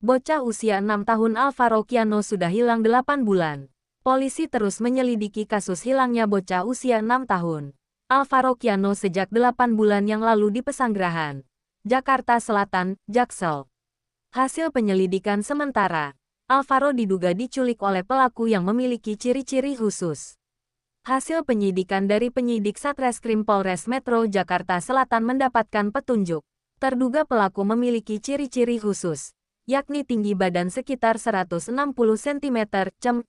Bocah usia 6 tahun Alvaro Kiano sudah hilang 8 bulan. Polisi terus menyelidiki kasus hilangnya bocah usia 6 tahun. Alvaro Kiano sejak 8 bulan yang lalu di Pesanggerahan, Jakarta Selatan, Jaksel. Hasil penyelidikan sementara, Alvaro diduga diculik oleh pelaku yang memiliki ciri-ciri khusus. Hasil penyidikan dari penyidik Satreskrim Polres Metro Jakarta Selatan mendapatkan petunjuk. Terduga pelaku memiliki ciri-ciri khusus, yakni tinggi badan sekitar 160 cm,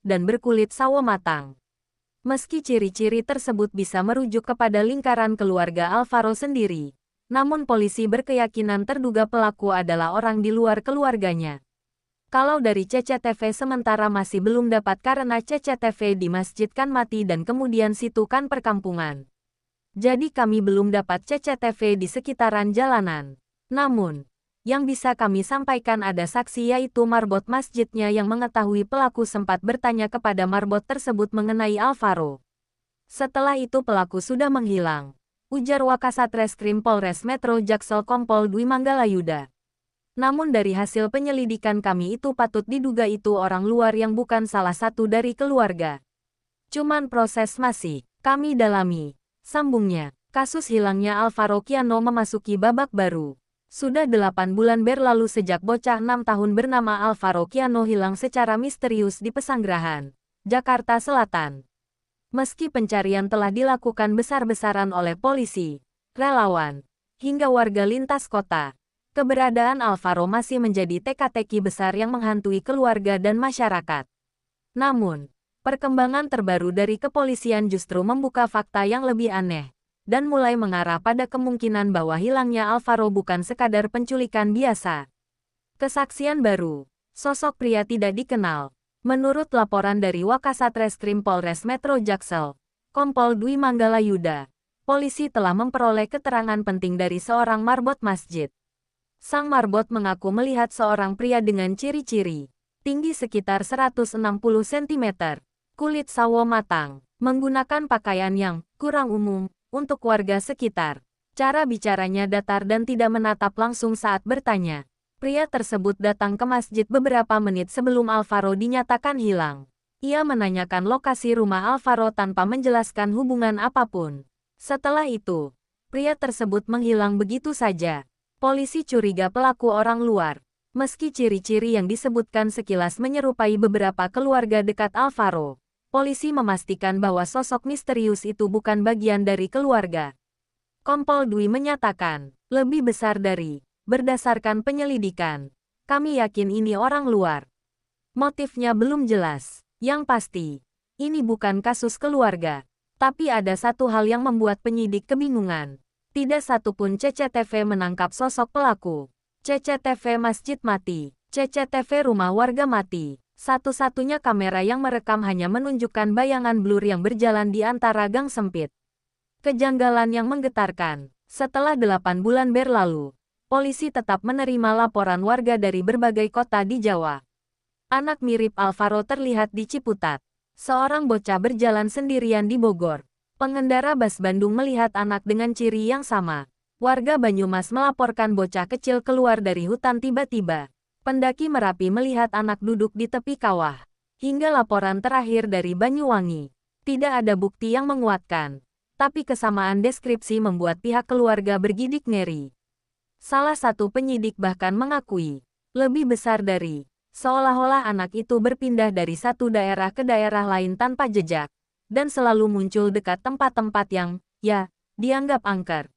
dan berkulit sawo matang. Meski ciri-ciri tersebut bisa merujuk kepada lingkaran keluarga Alvaro sendiri, namun polisi berkeyakinan terduga pelaku adalah orang di luar keluarganya. Kalau dari CCTV sementara masih belum dapat karena CCTV di masjid kan mati dan kemudian situ kan perkampungan. Jadi kami belum dapat CCTV di sekitaran jalanan. Namun, yang bisa kami sampaikan ada saksi yaitu marbot masjidnya yang mengetahui pelaku sempat bertanya kepada marbot tersebut mengenai Alvaro. Setelah itu pelaku sudah menghilang, ujar Wakasatreskrim Polres Metro Jaksel Kompol Dwi Manggalayuda. Namun dari hasil penyelidikan kami itu patut diduga itu orang luar yang bukan salah satu dari keluarga. Cuman proses masih kami dalami, sambungnya. Kasus hilangnya Alvaro Kiano memasuki babak baru. Sudah 8 bulan berlalu sejak bocah 6 tahun bernama Alvaro Kiano hilang secara misterius di Pesanggerahan, Jakarta Selatan. Meski pencarian telah dilakukan besar-besaran oleh polisi, relawan, hingga warga lintas kota, keberadaan Alvaro masih menjadi teka-teki besar yang menghantui keluarga dan masyarakat. Namun, perkembangan terbaru dari kepolisian justru membuka fakta yang lebih aneh, dan mulai mengarah pada kemungkinan bahwa hilangnya Alvaro bukan sekadar penculikan biasa. Kesaksian baru, sosok pria tidak dikenal. Menurut laporan dari Wakasatreskrim Polres Metro Jaksel, Kompol Dwi Manggalayuda, polisi telah memperoleh keterangan penting dari seorang marbot masjid. Sang marbot mengaku melihat seorang pria dengan ciri-ciri tinggi sekitar 160 cm, kulit sawo matang, menggunakan pakaian yang kurang umum untuk warga sekitar. Cara bicaranya datar dan tidak menatap langsung saat bertanya. Pria tersebut datang ke masjid beberapa menit sebelum Alvaro dinyatakan hilang. Ia menanyakan lokasi rumah Alvaro tanpa menjelaskan hubungan apapun. Setelah itu, pria tersebut menghilang begitu saja. Polisi curiga pelaku orang luar. Meski ciri-ciri yang disebutkan sekilas menyerupai beberapa keluarga dekat Alvaro, polisi memastikan bahwa sosok misterius itu bukan bagian dari keluarga. Kompol Dwi menyatakan, lebih besar dari, berdasarkan penyelidikan, kami yakin ini orang luar. Motifnya belum jelas. Yang pasti, ini bukan kasus keluarga. Tapi ada satu hal yang membuat penyidik kebingungan. Tidak satupun CCTV menangkap sosok pelaku. CCTV masjid mati, CCTV rumah warga mati. Satu-satunya kamera yang merekam hanya menunjukkan bayangan blur yang berjalan di antara gang sempit. Kejanggalan yang menggetarkan. Setelah 8 bulan berlalu, polisi tetap menerima laporan warga dari berbagai kota di Jawa. Anak mirip Alvaro terlihat di Ciputat. Seorang bocah berjalan sendirian di Bogor. Pengendara bus Bandung melihat anak dengan ciri yang sama. Warga Banyumas melaporkan bocah kecil keluar dari hutan tiba-tiba. Pendaki Merapi melihat anak duduk di tepi kawah. Hingga laporan terakhir dari Banyuwangi. Tidak ada bukti yang menguatkan. Tapi kesamaan deskripsi membuat pihak keluarga bergidik ngeri. Salah satu penyidik bahkan mengakui, lebih besar dari, seolah-olah anak itu berpindah dari satu daerah ke daerah lain tanpa jejak, dan selalu muncul dekat tempat-tempat yang, dianggap angker.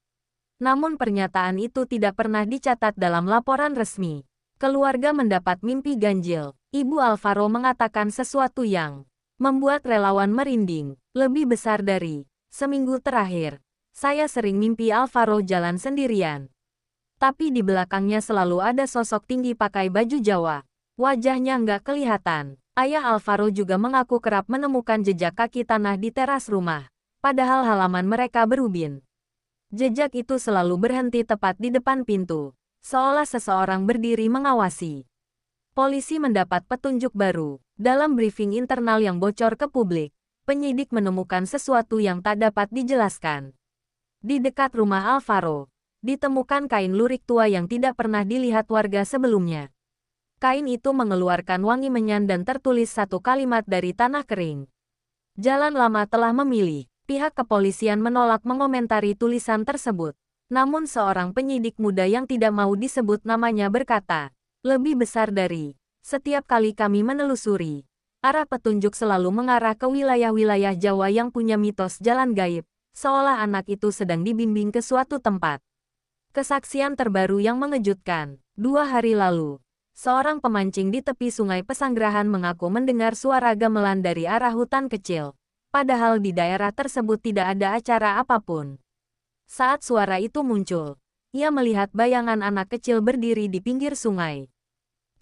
Namun pernyataan itu tidak pernah dicatat dalam laporan resmi. Keluarga mendapat mimpi ganjil. Ibu Alvaro mengatakan sesuatu yang membuat relawan merinding. Lebih besar dari seminggu terakhir, saya sering mimpi Alvaro jalan sendirian. Tapi di belakangnya selalu ada sosok tinggi pakai baju Jawa. Wajahnya nggak kelihatan. Ayah Alvaro juga mengaku kerap menemukan jejak kaki tanah di teras rumah. Padahal halaman mereka berubin. Jejak itu selalu berhenti tepat di depan pintu. Seolah seseorang berdiri mengawasi. Polisi mendapat petunjuk baru. Dalam briefing internal yang bocor ke publik, penyidik menemukan sesuatu yang tak dapat dijelaskan. Di dekat rumah Alvaro, ditemukan kain lurik tua yang tidak pernah dilihat warga sebelumnya. Kain itu mengeluarkan wangi menyan dan tertulis satu kalimat dari tanah kering. Jalan lama telah memilih. Pihak kepolisian menolak mengomentari tulisan tersebut. Namun seorang penyidik muda yang tidak mau disebut namanya berkata, lebih besar dari, setiap kali kami menelusuri, arah petunjuk selalu mengarah ke wilayah-wilayah Jawa yang punya mitos jalan gaib, seolah anak itu sedang dibimbing ke suatu tempat. Kesaksian terbaru yang mengejutkan. 2 hari lalu, seorang pemancing di tepi sungai Pesanggerahan mengaku mendengar suara gamelan dari arah hutan kecil, padahal di daerah tersebut tidak ada acara apapun. Saat suara itu muncul, ia melihat bayangan anak kecil berdiri di pinggir sungai.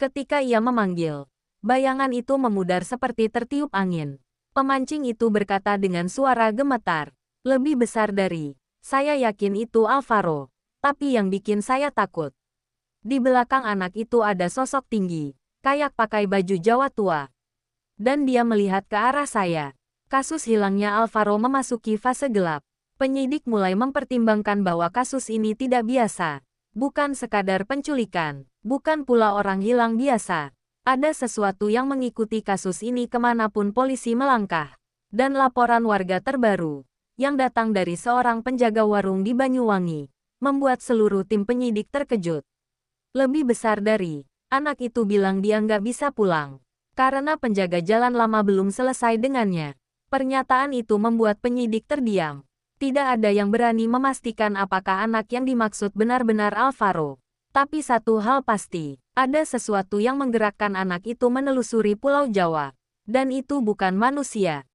Ketika ia memanggil, bayangan itu memudar seperti tertiup angin. Pemancing itu berkata dengan suara gemetar, lebih besar dari, saya yakin itu Alvaro. Tapi yang bikin saya takut. Di belakang anak itu ada sosok tinggi, kayak pakai baju Jawa tua. Dan dia melihat ke arah saya. Kasus hilangnya Alvaro memasuki fase gelap. Penyidik mulai mempertimbangkan bahwa kasus ini tidak biasa. Bukan sekadar penculikan, bukan pula orang hilang biasa. Ada sesuatu yang mengikuti kasus ini kemanapun polisi melangkah. Dan laporan warga terbaru, yang datang dari seorang penjaga warung di Banyuwangi, membuat seluruh tim penyidik terkejut. Lebih besar dari, anak itu bilang dia nggak bisa pulang, karena penjaga jalan lama belum selesai dengannya. Pernyataan itu membuat penyidik terdiam. Tidak ada yang berani memastikan apakah anak yang dimaksud benar-benar Alvaro. Tapi satu hal pasti, ada sesuatu yang menggerakkan anak itu menelusuri Pulau Jawa. Dan itu bukan manusia.